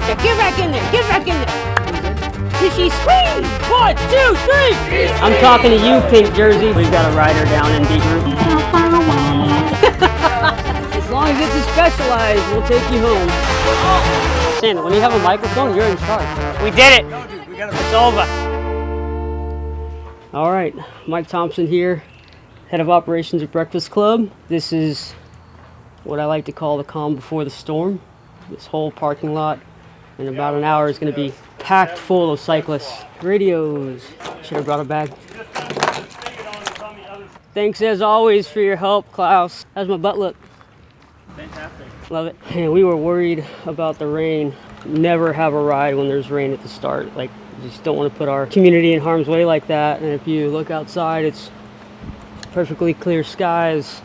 there, get back in there, get back in there. Fishy scream! 1, 2, 3! I'm talking to you, pink jersey. We've got a rider down in B group. As long as it's a specialized, we'll take you home. Santa, when you have a microphone, you're in charge. We did it! No, dude, it's over. All right, Mike Thompson here, head of operations at Breakfast Club. This is what I like to call the calm before the storm. This whole parking lot in about an hour is going to be packed full of cyclists. Radios. Should have brought a bag. Thanks as always for your help, Klaus. How's my butt look? Fantastic. Love it. And we were worried about the rain. Never have a ride when there's rain at the start. Like, just don't want to put our community in harm's way like that. And if you look outside, it's perfectly clear skies.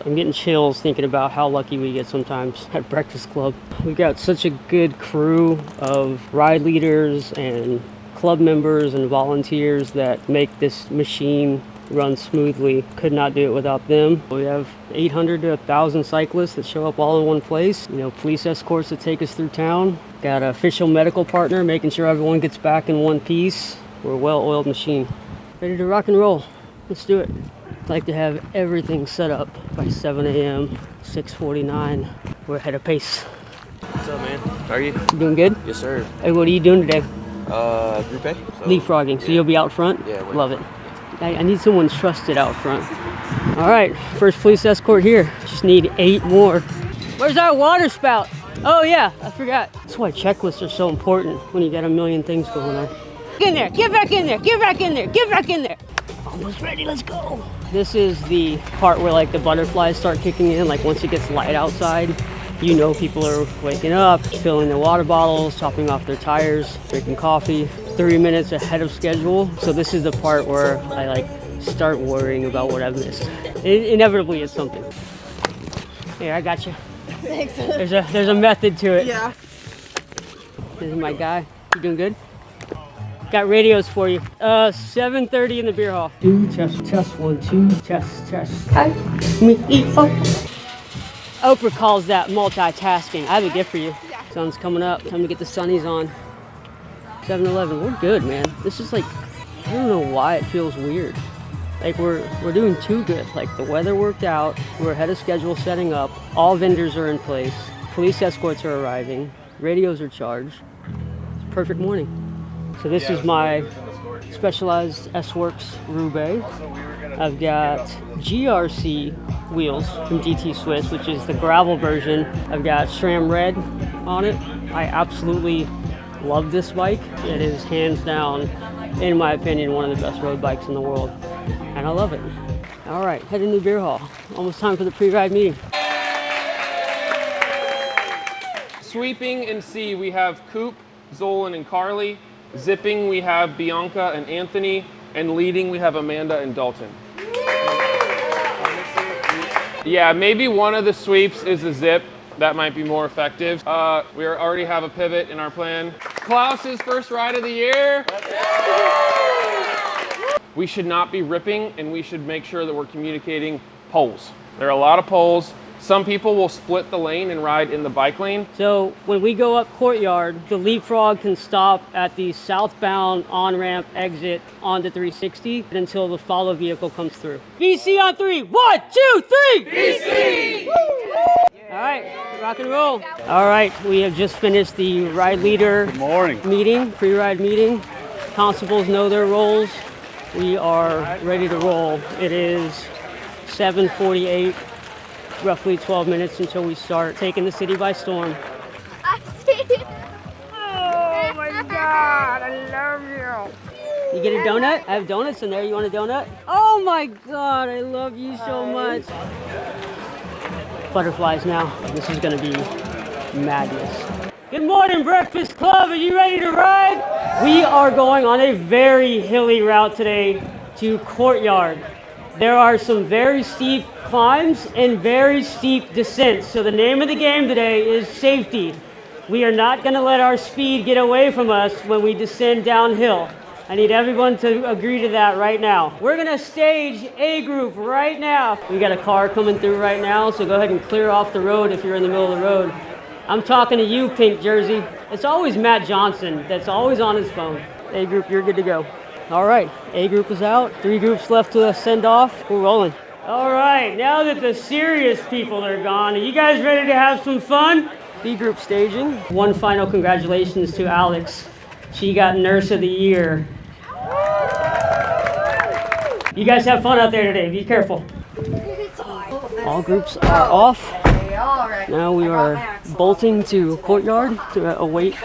I'm getting chills thinking about how lucky we get sometimes at Breakfast Club. We've got such a good crew of ride leaders and club members and volunteers that make this machine run smoothly. Could not do it without them. We have 800 to 1,000 cyclists that show up all in one place. You know, police escorts that take us through town. Got an official medical partner making sure everyone gets back in one piece. We're a well-oiled machine. Ready to rock and roll. Let's do it. Like to have everything set up by 7 a.m., 6:49. We're ahead of pace. What's up, man? How are you? You doing good? Yes, sir. Hey, what are you doing today? Group A. So, Leapfrogging. So you'll be out front? Yeah. Love it. I need someone trusted out front. All right, first police escort here. Just need 8 more. Where's our water spout? Oh yeah, I forgot. That's why checklists are so important when you got a million things going on. Get in there, get back in there, get back in there, get back in there. Almost ready, let's go. This is the part where like the butterflies start kicking in. Like once it gets light outside, you know people are waking up, filling their water bottles, topping off their tires, drinking coffee. 3 minutes ahead of schedule. So this is the part where I like start worrying about what I've missed. Inevitably it's something. Here, I got you. Thanks. There's a method to it. Yeah. This is my guy. You doing good? Got radios for you. 7:30 in the beer hall. 2, test 1, 2, test. Hi, me, Oprah calls that multitasking. I have a gift for you. Sun's coming up. Time to get the sunnies on. 7-Eleven. We're good, man. This is like, I don't know why it feels weird. Like we're doing too good. Like the weather worked out. We're ahead of schedule setting up. All vendors are in place. Police escorts are arriving. Radios are charged. It's a perfect morning. So this is my Specialized S-Works Roubaix. I've got GRC wheels from DT Swiss, which is the gravel version. I've got SRAM Red on it. I absolutely love this bike. It is hands down, in my opinion, one of the best road bikes in the world. And I love it. All right, head into the beer hall. Almost time for the pre-ride meeting. Sweeping in C, we have Coop, Zolan, and Carly. Zipping, we have Bianca and Anthony. And leading, we have Amanda and Dalton. Yeah, maybe one of the sweeps is a zip. That might be more effective. We already have a pivot in our plan. Klaus's first ride of the year. We should not be ripping, and we should make sure that we're communicating poles. There are a lot of poles. Some people will split the lane and ride in the bike lane. So when we go up Courtyard, the leapfrog can stop at the southbound on-ramp exit onto 360 until the follow vehicle comes through. BC on 3. 1, 2, 3. BC! All right, rock and roll. All right, we have just finished the ride leader meeting, pre-ride meeting. Constables know their roles. We are ready to roll. It is 7:48. Roughly 12 minutes until we start taking the city by storm. Oh my God, I love you. You get a donut? I have donuts in there. You want a donut? Oh my God, I love you so much. Butterflies now. This is gonna be madness. Good morning, Breakfast Club. Are you ready to ride? We are going on a very hilly route today to Courtyard. There are some very steep climbs and very steep descents. So the name of the game today is safety. We are not going to let our speed get away from us when we descend downhill. I need everyone to agree to that right now. We're going to stage A group right now. We got a car coming through right now, so go ahead and clear off the road if you're in the middle of the road. I'm talking to you, pink jersey. It's always Matt Johnson that's always on his phone. A group, you're good to go. All right, A group is out. 3 groups left to send off. We're rolling. All right, now that the serious people are gone, are you guys ready to have some fun? B group staging. One final congratulations to Alex. She got Nurse of the Year. You guys have fun out there today. Be careful. All groups are off. Now we are bolting to Courtyard to await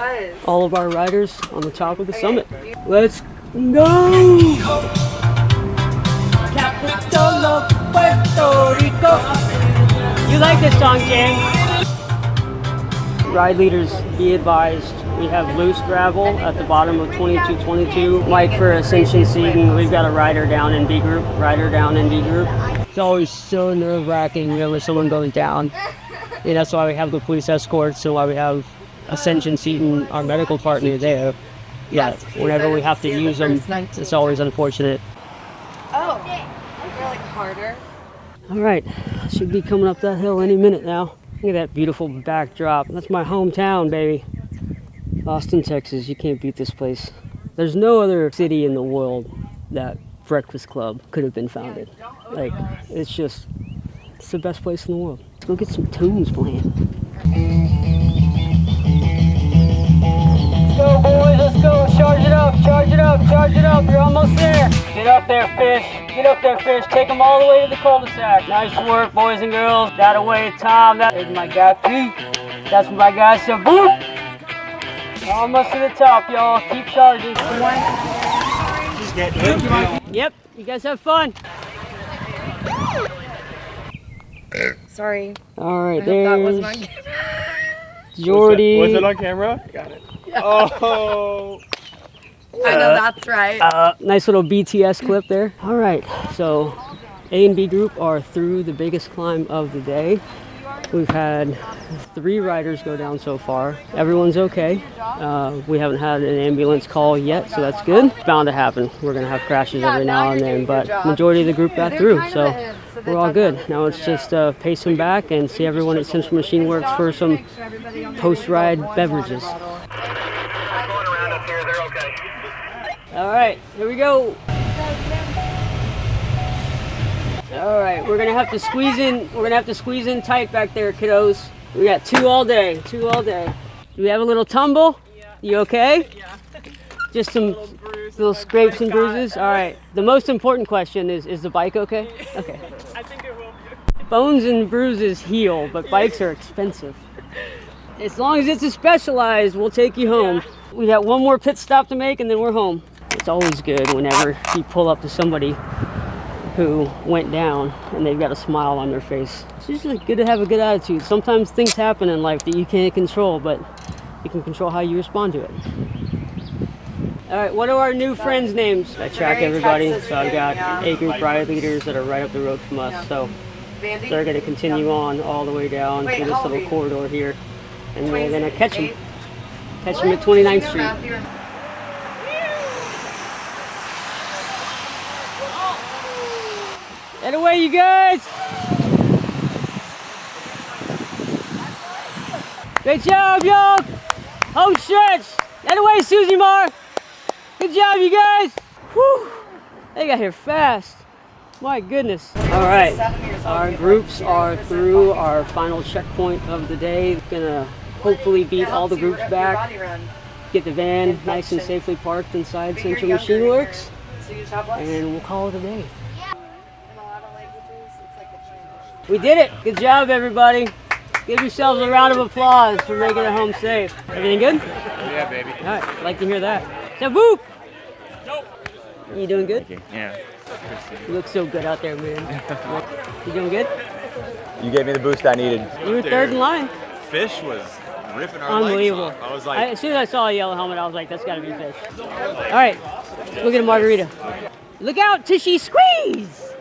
all of our riders on the top of the summit. Let's go! Capital of Puerto Rico. You like this song, James? Ride leaders, be advised, we have loose gravel at the bottom of 2222. Mike for Ascension Seton, we've got a rider down in B group, rider down in D group. It's always so nerve-wracking whenever someone goes down. And that's why we have the police escorts and why we have Ascension Seton, our medical partner there. Yeah, whenever we have to use them, it's always unfortunate. Oh, you're like harder. All right, should be coming up that hill any minute now. Look at that beautiful backdrop. That's my hometown, baby. Austin, Texas. You can't beat this place. There's no other city in the world that Breakfast Club could have been founded. Like, it's the best place in the world. Let's go get some tunes playing. Let's go, boys. Let's go. Charge it up. Charge it up. Charge it up. You're almost there. Get up there, fish. Get up there, fish. Take them all the way to the cul-de-sac. Nice work, boys and girls. That away, Tom. That is my guy, Pete. That's my guy, Sabu. Almost to the top, y'all. Keep charging. Yep. You guys have fun. Sorry. All right, I hope that was there's my Jordy. Was it on camera? Got it. Oh. I know that's right. Nice little BTS clip there. All right, so A and B group are through the biggest climb of the day. We've had 3 riders go down so far. Everyone's okay. We haven't had an ambulance call yet, so that's good. It's bound to happen. We're gonna have crashes every now and then, but majority of the group got through, so we're all good. Now it's just pace them back and see everyone at Central Machine Works for some post-ride beverages. All right, here we go. All right, we're gonna have to squeeze in. We're gonna have to squeeze in tight back there, kiddos. We got 2 all day. 2 all day. Do we have a little tumble? Yeah. You okay? Yeah. Just some little scrapes and bruises. All right. The most important question is the bike okay? Okay. I think it will be. Bones and bruises heal, but bikes are expensive. As long as it's a Specialized, we'll take you home. We got 1 more pit stop to make, and then we're home. It's always good whenever you pull up to somebody who went down and they've got a smile on their face. It's usually good to have a good attitude. Sometimes things happen in life that you can't control, but you can control how you respond to it. All right, what are our new friends' names? I track everybody, so I've got A group ride leaders that are right up the road from us, so they're going to continue on all the way down through this little corridor here, and we're going to catch them at 29th Street. Get away, you guys! Great job, y'all! Home stretch! Get away, Susie Mar! Good job, you guys! Whew! They got here fast. My goodness. All right, our groups are through our final checkpoint of the day. Gonna hopefully beat all the groups back. Get the van nice and safely parked inside Central Machine Works. And we'll call it a day. We did it! Good job, everybody. Give yourselves a round of applause for making it home safe. Everything good? Yeah, baby. All right, like to hear that. Sabu! You doing good? Yeah. You look so good out there, man. You doing good? You gave me the boost I needed. You were 3rd in line. Fish was ripping our Unbelievable. legs off. I was like, As soon as I saw a yellow helmet, I was like, that's gotta be Fish. All right, look at a margarita. Look out, Tishy, squeeze!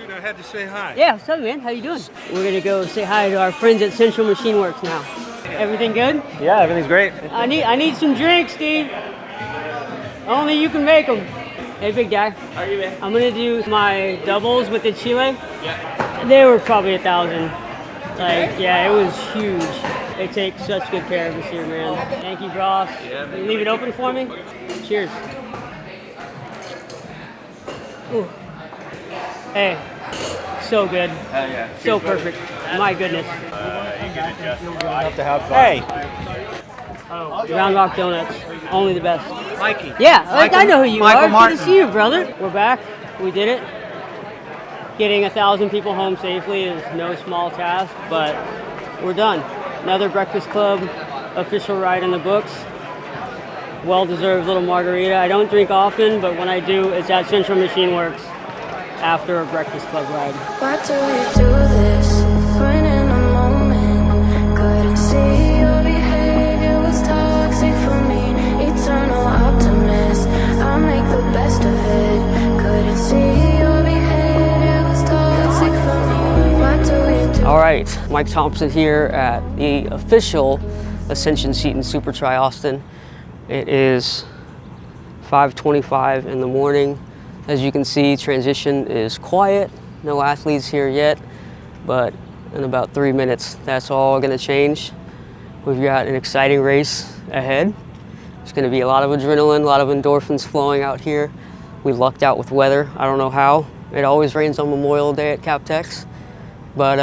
dude, I had to say hi. Yeah, what's up, man? How you doing? We're gonna go say hi to our friends at Central Machine Works now. Everything good? Yeah, everything's great. I need some drinks, Steve. Only you can make them. Hey, big guy. How are you, man? I'm gonna do my doubles with the Chile. Yeah. They were probably 1,000. Like, yeah, it was huge. They take such good care of us here, man. Thank you, Ross. Yeah, Can you leave it open for me? Cheers. Ooh. Hey, so good. Hell yeah. So perfect. My goodness. Hey, Round Rock Donuts, only the best. Mikey. Yeah, like, I know who you Michael are. Martin. Good to see you, brother. We're back. We did it. Getting 1,000 people home safely is no small task, but we're done. Another Breakfast Club official ride in the books. Well-deserved little margarita. I don't drink often, but when I do, it's at Central Machine Works after a Breakfast Club ride. Why do we do this when in a moment couldn't see your behavior was toxic for me? Eternal optimist, I make the best of it. Couldn't see your behavior was toxic for me. Why do we do? All right, Mike Thompson here at the official Ascension Seton SuperTri Austin. It is 5:25 in the morning. As you can see, transition is quiet. No athletes here yet, but in about 3 minutes, that's all gonna change. We've got an exciting race ahead. There's gonna be a lot of adrenaline, a lot of endorphins flowing out here. We lucked out with weather. I don't know how. It always rains on Memorial Day at CapTex, but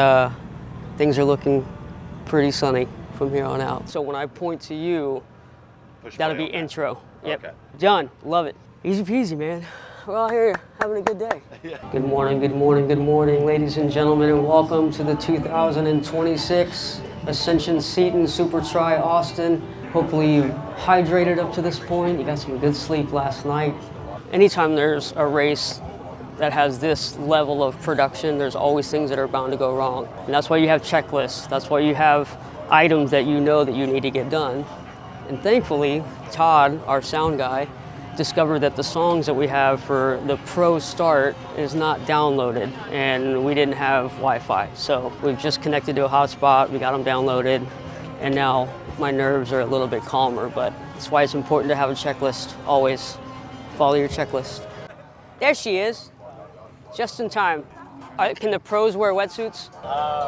things are looking pretty sunny from here on out. So when I point to you, that'll be intro. Yep. Okay. Done. Love it. Easy peasy, man. We're all here having a good day. Good morning, good morning, good morning, ladies and gentlemen, and welcome to the 2026 Ascension Seton SuperTri Austin. Hopefully you've hydrated up to this point. You got some good sleep last night. Anytime there's a race that has this level of production, there's always things that are bound to go wrong. And that's why you have checklists. That's why you have items that you know that you need to get done. And thankfully, Todd, our sound guy, discovered that the songs that we have for the pro start is not downloaded, and we didn't have Wi-Fi. So we've just connected to a hotspot, we got them downloaded, and now my nerves are a little bit calmer, but that's why it's important to have a checklist always. Follow your checklist. There she is, just in time. Can the pros wear wetsuits?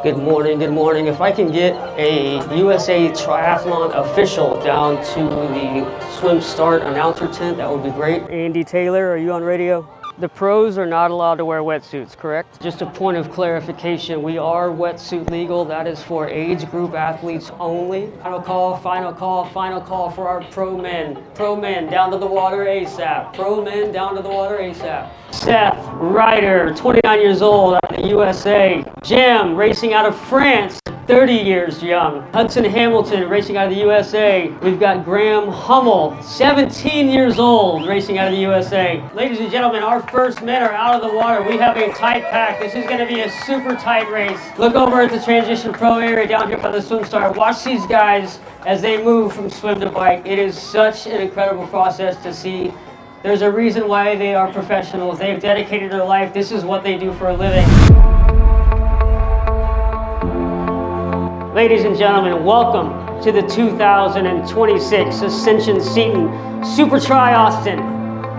Good morning, good morning. If I can get a USA Triathlon official down to the swim start announcer tent, that would be great. Andy Taylor, are you on radio? The pros are not allowed to wear wetsuits, correct? Just a point of clarification, we are wetsuit legal. That is for age group athletes only. Final call, final call, final call for our pro men. Pro men, down to the water ASAP. Pro men, down to the water ASAP. Seth Ryder, 29 years old, out of the USA. Jim, racing out of France, 30 years young. Hudson Hamilton, racing out of the USA. We've got Graham Hummel, 17 years old, racing out of the USA. Ladies and gentlemen, our first men are out of the water. We have a tight pack. This is gonna be a super tight race. Look over at the transition pro area down here by the swim start. Watch these guys as they move from swim to bike. It is such an incredible process to see. There's a reason why they are professionals. They've dedicated their life. This is what they do for a living. Ladies and gentlemen, welcome to the 2026 Ascension Seton SuperTri Austin.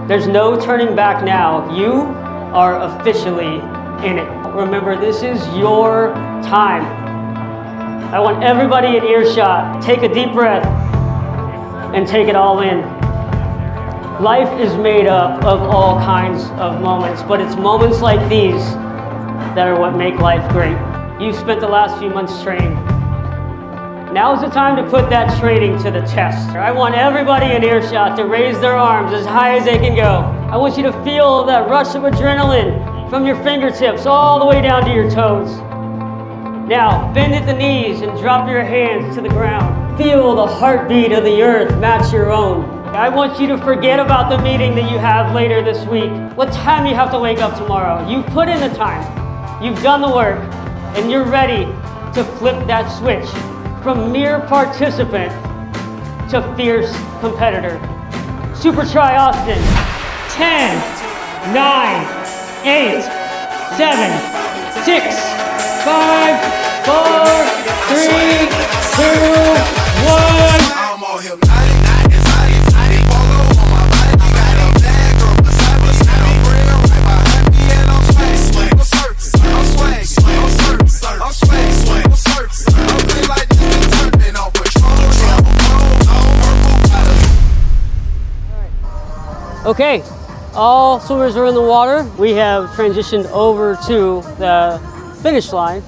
There's no turning back now. You are officially in it. Remember, this is your time. I want everybody in earshot. Take a deep breath and take it all in. Life is made up of all kinds of moments, but it's moments like these that are what make life great. You've spent the last few months training. Now's the time to put that training to the test. I want everybody in earshot to raise their arms as high as they can go. I want you to feel that rush of adrenaline from your fingertips all the way down to your toes. Now, bend at the knees and drop your hands to the ground. Feel the heartbeat of the earth match your own. I want you to forget about the meeting that you have later this week. What time you have to wake up tomorrow. You've put in the time. You've done the work. And you're ready to flip that switch from mere participant to fierce competitor. SuperTri Austin. 10, 9, 8, 7, 6, 5, 4, 3, 2, 1. I'm all hypnotic, exotic, polo on my body. Got a bag of the cyclists, I'm real right behind me, and I'm swag. I'm surfing, I'm swag, I'm surfing, I'm swag, I'm surfing. I'm feeling like this is turning on. Okay, all swimmers are in the water. We have transitioned over to the finish line,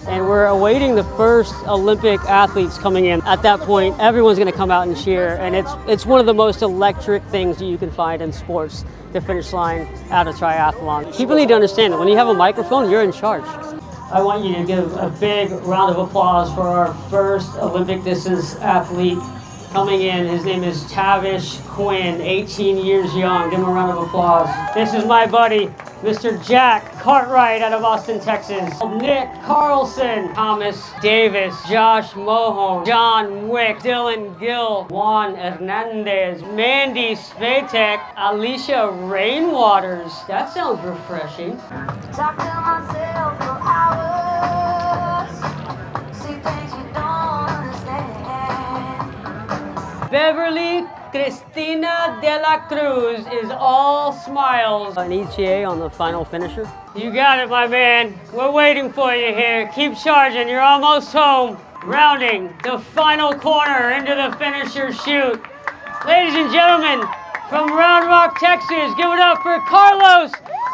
and we're awaiting the first Olympic athletes coming in. At that point, everyone's gonna come out and cheer, and it's one of the most electric things that you can find in sports, the finish line at a triathlon. People need to understand that when you have a microphone, you're in charge. I want you to give a big round of applause for our first Olympic distance athlete coming in. His name is Tavish Quinn, 18 years young. Give him a round of applause. This is my buddy, Mr. Jack Cartwright out of Austin, Texas. Nick Carlson, Thomas Davis, Josh Mohon, John Wick, Dylan Gill, Juan Hernandez, Mandy Svatek, Alicia Rainwaters. That sounds refreshing. Talk to myself for hours. See things you don't understand. Beverly Cristina de la Cruz is all smiles. An ETA on the final finisher. You got it, my man. We're waiting for you here. Keep charging. You're almost home. Rounding the final corner into the finisher chute. Ladies and gentlemen, from Round Rock, Texas, give it up for Carlos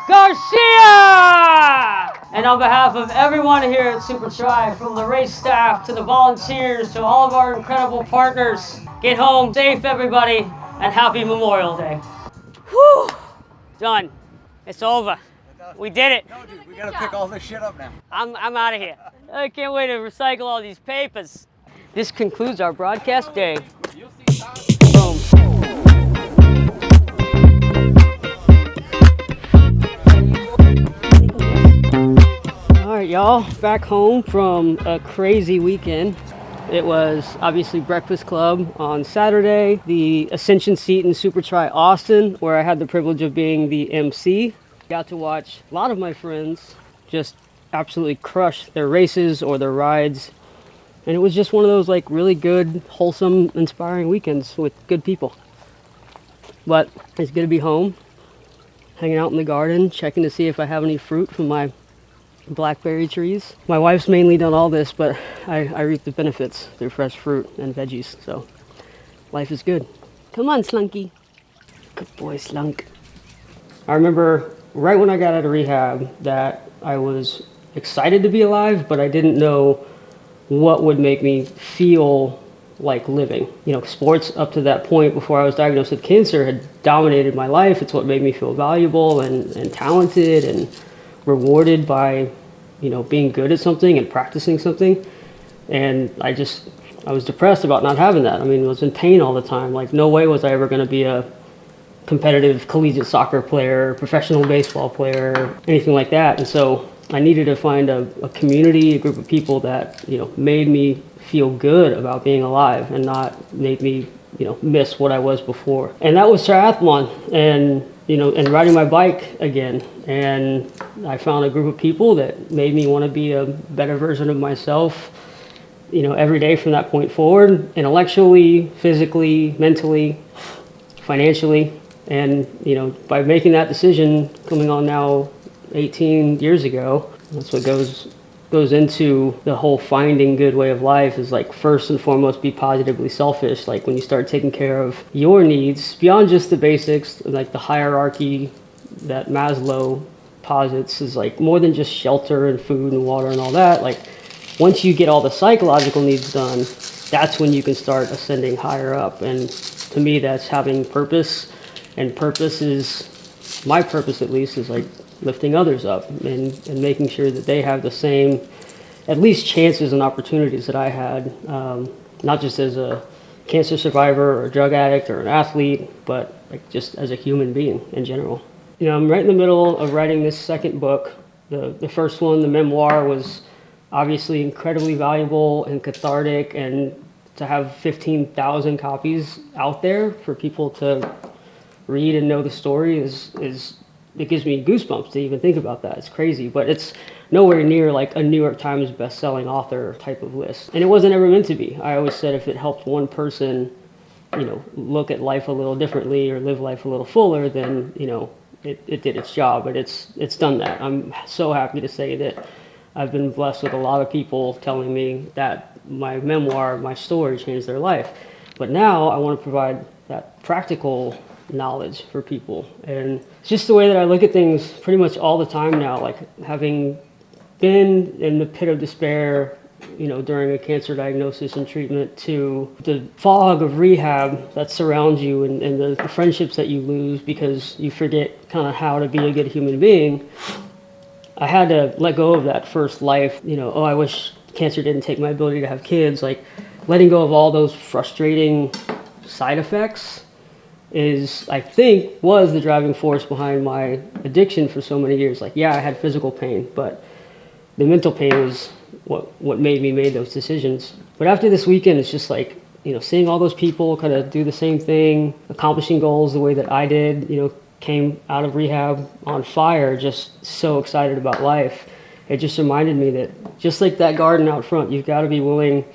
Garcia! And on behalf of everyone here at SuperTri, from the race staff to the volunteers to all of our incredible partners, get home safe, everybody, and happy Memorial Day. Whew! Done. It's over. We did it. No, dude, we gotta pick all this shit up now. I'm out of here. I can't wait to recycle all these papers. This concludes our broadcast day. Boom. All right, y'all, back home from a crazy weekend. It was obviously Breakfast Club on Saturday, the Ascension Seton SuperTri Austin, where I had the privilege of being the MC. Got to watch a lot of my friends just absolutely crush their races or their rides. And it was just one of those like really good, wholesome, inspiring weekends with good people. But it's good to be home, hanging out in the garden, checking to see if I have any fruit from my blackberry trees. My wife's mainly done all this, but I reap the benefits through fresh fruit and veggies, so life is good. Come on, Slunky. Good boy, Slunk. I remember right when I got out of rehab that I was excited to be alive, but I didn't know what would make me feel like living. You know, sports up to that point before I was diagnosed with cancer had dominated my life. It's what made me feel valuable and talented and rewarded by, you know, being good at something and practicing something. And I was depressed about not having that. I mean, I was in pain all the time. Like, no way was I ever going to be a competitive collegiate soccer player, professional baseball player, anything like that. And so I needed to find a community, a group of people that, you know, made me feel good about being alive and not made me, you know, miss what I was before. And that was triathlon and, you know, and riding my bike again. And I found a group of people that made me want to be a better version of myself, you know, every day from that point forward, intellectually, physically, mentally, financially. And, you know, by making that decision coming on now 18 years ago, that's what goes into the whole finding good way of life is like, first and foremost, be positively selfish. Like when you start taking care of your needs beyond just the basics, like the hierarchy that Maslow posits is like more than just shelter and food and water and all that. Like once you get all the psychological needs done, that's when you can start ascending higher up. And to me, that's having purpose. And purpose is, my purpose at least, is like lifting others up and making sure that they have the same, at least chances and opportunities that I had, not just as a cancer survivor or a drug addict or an athlete, but like just as a human being in general. You know, I'm right in the middle of writing this second book. The first one, the memoir, was obviously incredibly valuable and cathartic, and to have 15,000 copies out there for people to read and know the story is it gives me goosebumps to even think about that. It's crazy, but it's nowhere near like a New York Times best-selling author type of list. And it wasn't ever meant to be. I always said if it helped one person, you know, look at life a little differently or live life a little fuller, then, you know, it did its job. But it's done that. I'm so happy to say that I've been blessed with a lot of people telling me that my memoir, my story changed their life. But now I want to provide that practical knowledge for people. And it's just the way that I look at things pretty much all the time now, like having been in the pit of despair, you know, during a cancer diagnosis and treatment, to the fog of rehab that surrounds you, and the friendships that you lose because you forget kind of how to be a good human being. I had to let go of that first life, you know, oh, I wish cancer didn't take my ability to have kids. Like, letting go of all those frustrating side effects I think was the driving force behind my addiction for so many years. Like, yeah, I had physical pain, but the mental pain was what made me make those decisions. But after this weekend, it's just like, you know, seeing all those people kind of do the same thing, accomplishing goals the way that I did, you know, came out of rehab on fire, just so excited about life. It just reminded me that just like that garden out front, you've got to be willing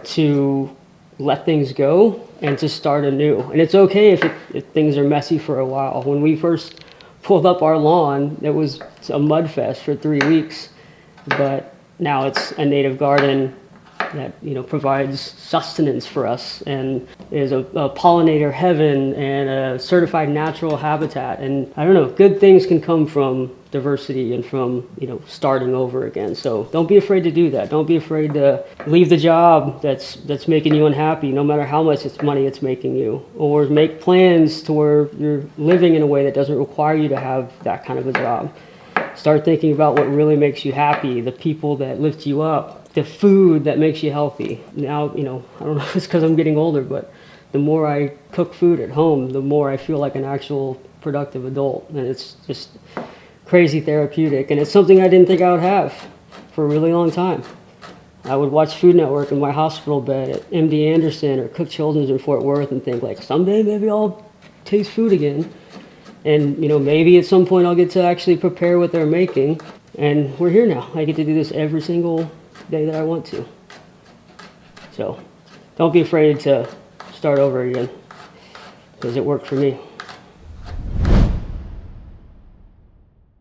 to let things go and to start anew. And it's okay if things are messy for a while. When we first pulled up our lawn, it was a mud fest for 3 weeks. But now it's a native garden that, you know, provides sustenance for us and is a pollinator heaven and a certified natural habitat. And I don't know, good things can come from diversity and from, you know, starting over again. So don't be afraid to do that. Don't be afraid to leave the job that's making you unhappy, no matter how much money it's making you, or make plans to where you're living in a way that doesn't require you to have that kind of a job. Start thinking about what really makes you happy, the people that lift you up, the food that makes you healthy. Now, you know, I don't know if it's because I'm getting older, but the more I cook food at home, the more I feel like an actual productive adult. And it's just crazy therapeutic. And it's something I didn't think I would have for a really long time. I would watch Food Network in my hospital bed at MD Anderson or Cook Children's in Fort Worth and think, like, someday maybe I'll taste food again. And, you know, maybe at some point I'll get to actually prepare what they're making. And we're here now. I get to do this every single day that I want to. So don't be afraid to start over again, because it worked for me.